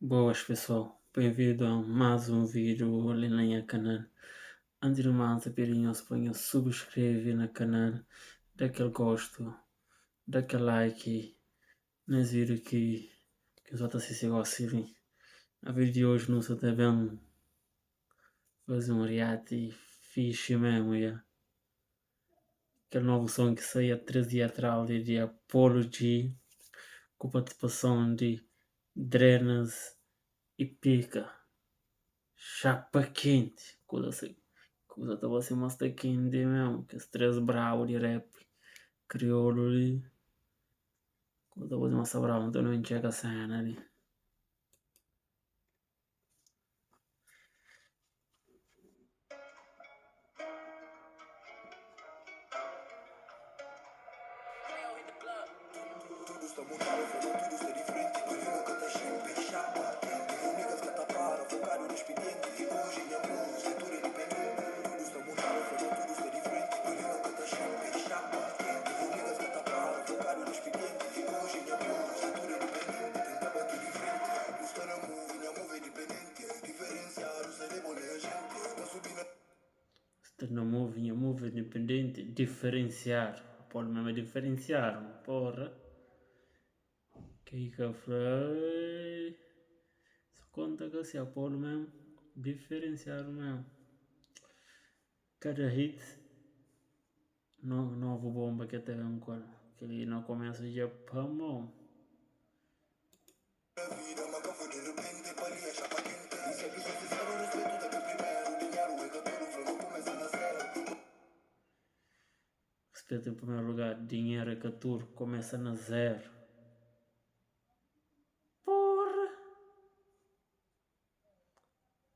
Boas pessoal, bem-vindo a mais um vídeo ali na minha canal. Antes de mais, a pedir se ponha subscrever no canal, dá aquele gosto, dá aquele like nesse vídeo que os outros se gostam. A vídeo de hoje não só também fazer um react fixe mesmo, yeah. Aquele novo som que saiu há 3 dias atrás de Apology, com participação de Drenas e Pika. Chapa quente, coisa assim. Coisa estava assim uma quente mesmo, que esse 13 bravo de rap crioulo ali. Coisa estava assim uma bravo, então não enxerga a cena ali. Tudo está mudado, falou tudo está diferente. Mas eu nunca tá sempre chapa quente. Eu niggas que tá para, focado no expediente. Hoje minha música, tudo é dependente. Tudo está mudado, falou tudo está diferente. Mas eu nunca tá sempre chapa quente. Eu niggas que tá para, focado no expediente. Hoje minha música, tudo é dependente. Tenta bater de frente. Custa na minha move é dependente. Diferenciar o cérebro é a gente. Tá subindo. Está na move independente, diferenciar. Pode mesmo diferenciar, porra. Que foi? Só conta que se pode mesmo diferenciar mesmo. Cada hit, novo bomba que até vem com que ele não começa de pamão. Vida, maga foi de repente, palia, chapa quente. E se a pessoa fizer o respeito deve primeiro. Dinheiro é que tudo foi, não começa na zero. Respeito em primeiro lugar, dinheiro é que tudo começa na zero. Porra!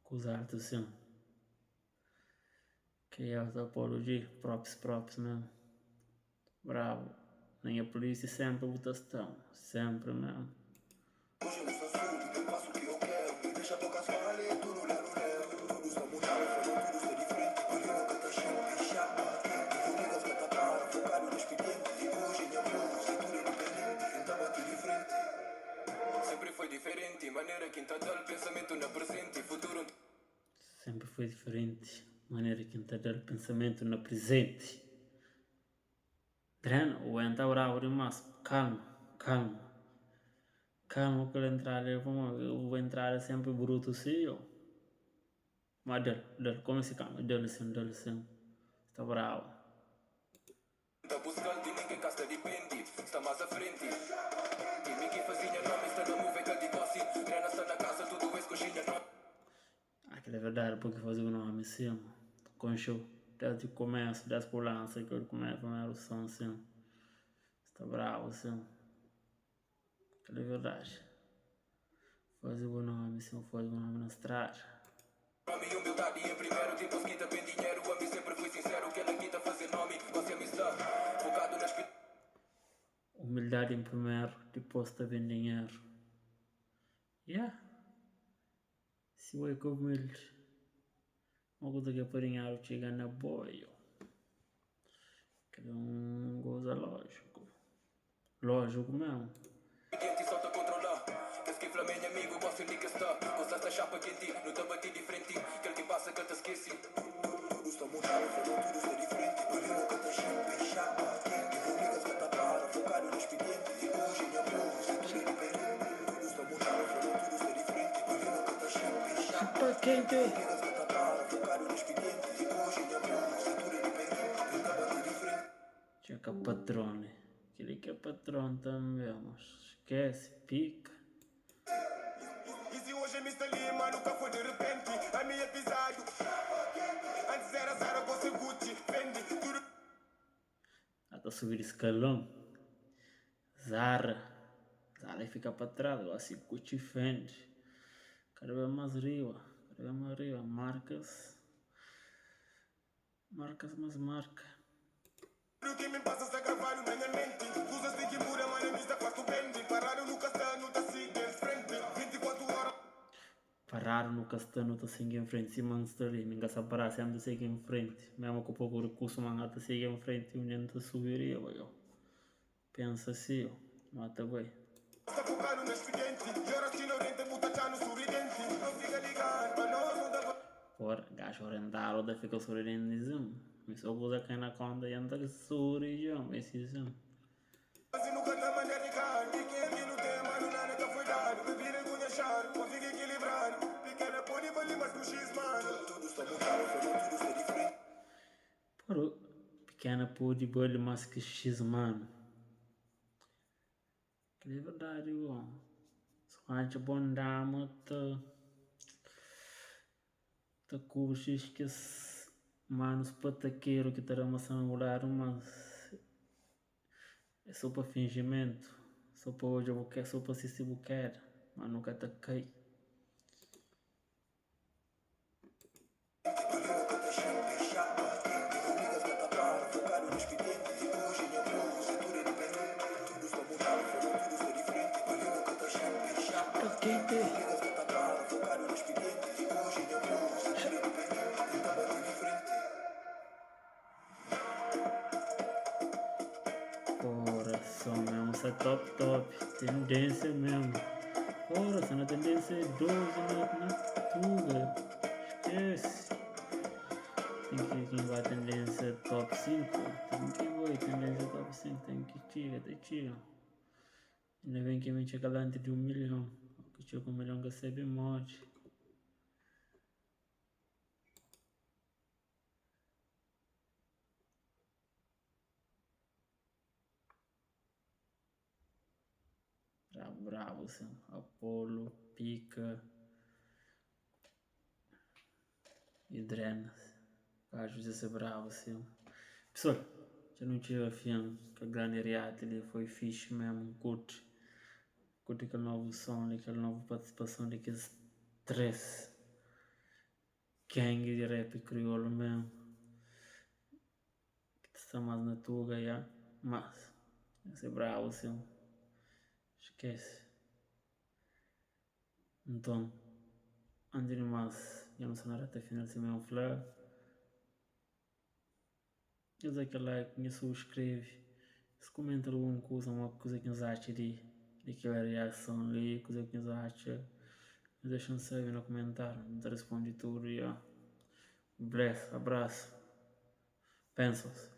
Com os artes assim. Que é a apologia, props mesmo. Bravo. Nem a polícia sempre votação. Sempre mesmo. Hoje eu sou surdo, eu faço o que eu quero. Deixa tocar só a lei, tudo lero. Tudo está mudado, falou tudo está diferente. Mas eu nunca tá sempre chapa quente. Eu niggas que tá para, focado no expediente. Hoje minha música, tudo é dependente. Tenta bater de frente. Sempre foi diferente, maneira que dá pensamento na presente e futuro. Sempre foi diferente. Maneira que entender o pensamento no presente. Treino, o entra bravo demais. Calma. Calma que ele entrar, eu vou entrar sempre bruto sim. Mas dele, como esse calma, dele sim. Está bravo. Tá buscando e ninguém casta depende. Está mais à frente. E ninguém fazia nome, está na move que de doce. Treina está na casa, tudo é coxinha. Aquilo é verdade, porque fazer o nome assim, com show, desde o começo, desde por lança, que eu começo a primeiro som assim, está bravo assim, aquilo é verdade. Fazer o nome assim, fazer o nome na estrada. Para mim, humildade em primeiro, tipo os quinta bem dinheiro. A mim sempre fui sincero, que ela quita fazer nome. Você me está focado nas Humildade em primeiro, depois está bem dinheiro. Yeah. Se eu é que humilde, uma coisa que apanhar o chega na boia. Que é coisa lógico. Lógico mesmo. expediente, só te controlar. Quer que flamengo amigo, posso indicar está. Gostaste da chapa quente, não te bati de frente. Quer que passa que te esqueci. Tudo está mudado, falou tudo está diferente. Mas eu nunca te chip, chapa quente. Eu niggas que tá para, focado no expediente. Hoje minha música, tudo é diferente. Tudo está mudado, falou tudo está diferente. Mas eu nunca te chip, chapa quente. Eu niggas que tá para, focado no expediente. Hoje minha música, tudo é diferente. Tenta bater de frente. Tinha que a patrone. Aquele que é patrão também, mas esquece, pica. E se hoje me Lima, nunca foi de repente. A minha episódio. Antes era Zara, você Gucci, Fendi, tudo. Até subir escalão. Zara. Zara fica para trás, agora se Gucci Fendi. Cada vez mais riba. Marcas, mas marca. Tudo que me passa está gravado na minha mente. Usas de que muda, mas a vista faz tu bende. Pararam no castelo, tá seguindo em frente. 24 horas. Pararam no castelo, tá seguindo em frente. Se mansta ali, ninguém sabe parar, sempre segue em frente. Mesmo com pouco recurso, manga tá segue em frente. E o Nento subiria, eu. Pensa assim, mata bem. Está focado no expediente. E horas que não rente, muita já no acho oriental da fica sorridendizum. Me só usa aqui na conta e anda sorri já, mas isso. Assim nunca tá manjericado. Fiquei aqui no tema, no nada que foi dado. Me virei com achar, consigo equilibrar. Pequena pode valer mais que o X, mano. Tudo está mudado, foi tudo está diferente. Paro, pequena pude bolha mais que X, mano. Que é verdade, bom. Só a gente bom dama, tá cursos que manos pataqueiro que terá uma sangular, mas é só para fingimento. Só para hoje eu quero, só para se eu quero, mas nunca tá cai. Paquete. Coração mesmo, isso é top, tendência mesmo. Coração, na tendência é 12 na tuga. Esquece. Tem que ir quem vai tendência top 5. Tem que ir tendência top 5, tem que tirar, até tira. Ainda bem que a gente é galante de 1 milhão. Que chega 1 milhão recebe morte. Bravo, assim. Apolo, pica e drenas. Acho que ser bravo, assim. Pessoal, já não tive afim que a grande reata ali foi fixe mesmo, curte. Curte aquele novo som, aquela nova participação daqueles três gangue de rap crioulo mesmo. Que está mais na tuga, já. Mas, vai ser bravo, assim. Esquece. Então, antes de mais, eu não sei nada até final se mesmo falar. Diz aquele like, me subscreve. Se comenta alguma coisa, uma coisa que nos acha daquela reação ali, coisa que nos acha. Deixa saber no comentário, não te responde tudo e ó. Bless, abraço. Pensas.